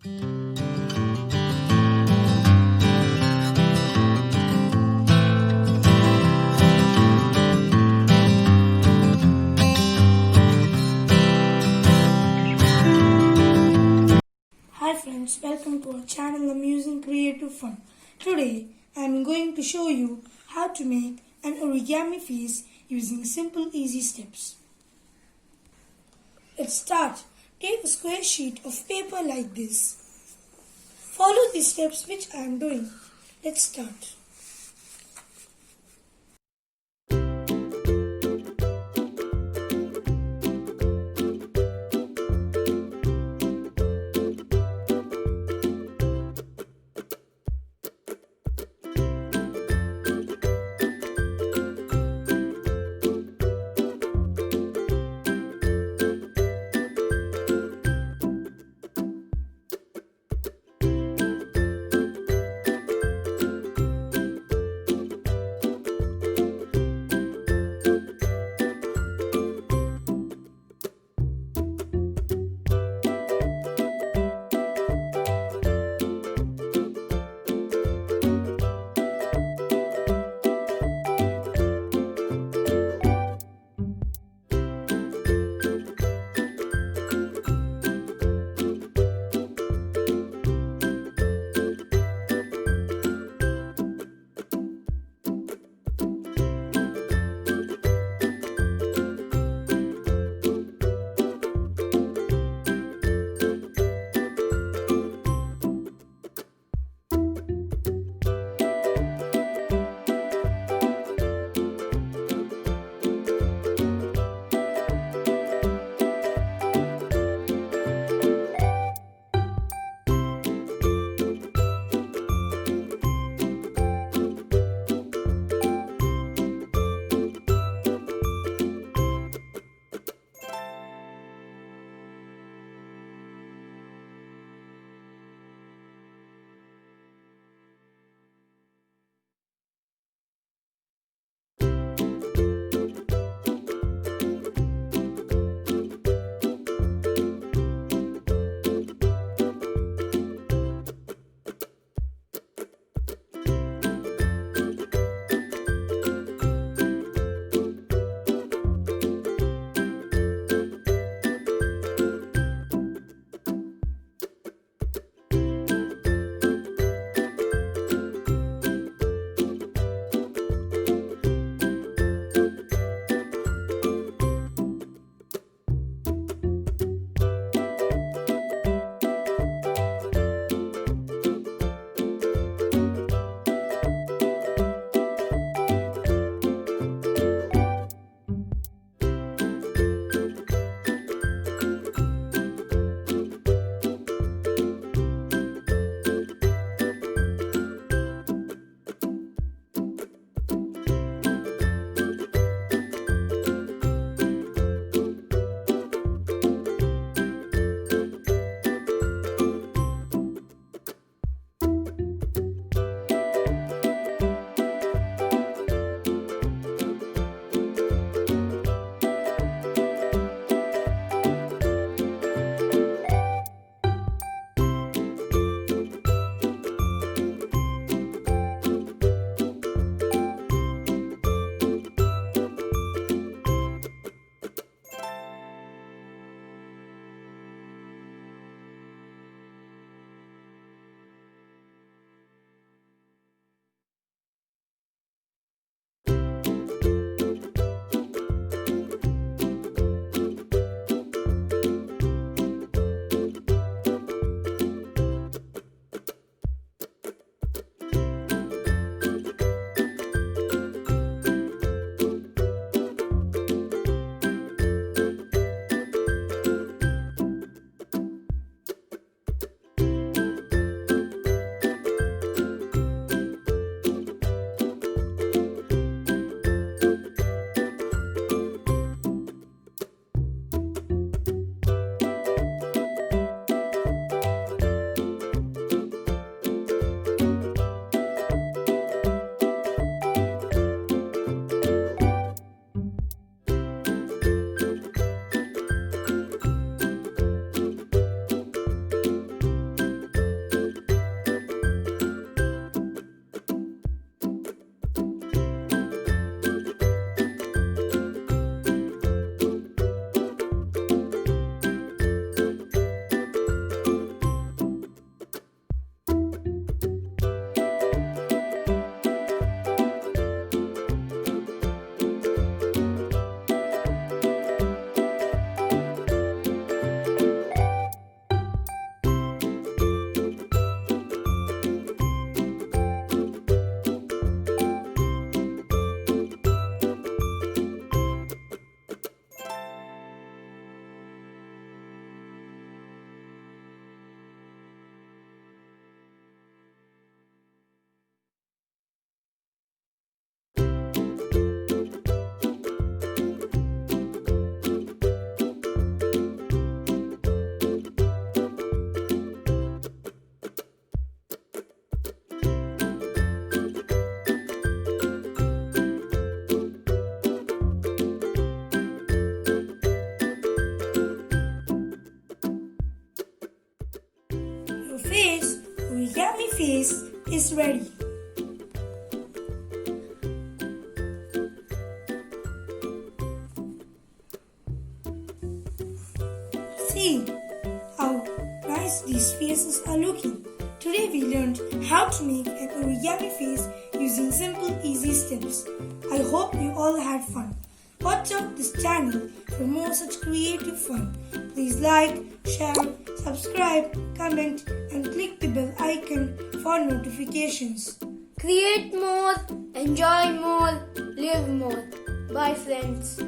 Hi friends, welcome to our channel Amusing Creative Fun. Today I am going to show you how to make an origami face using simple easy steps. Let's start. Take a square sheet of paper like this. Follow the steps which I am doing. Let's start. origami face is ready. See how nice these faces are looking. Today we learned how to make an origami face using simple easy steps. I hope you all had fun. Watch out this channel for more such creative fun. Please like, share, subscribe, comment and click the bell icon for notifications. Create more, enjoy more, live more. Bye friends.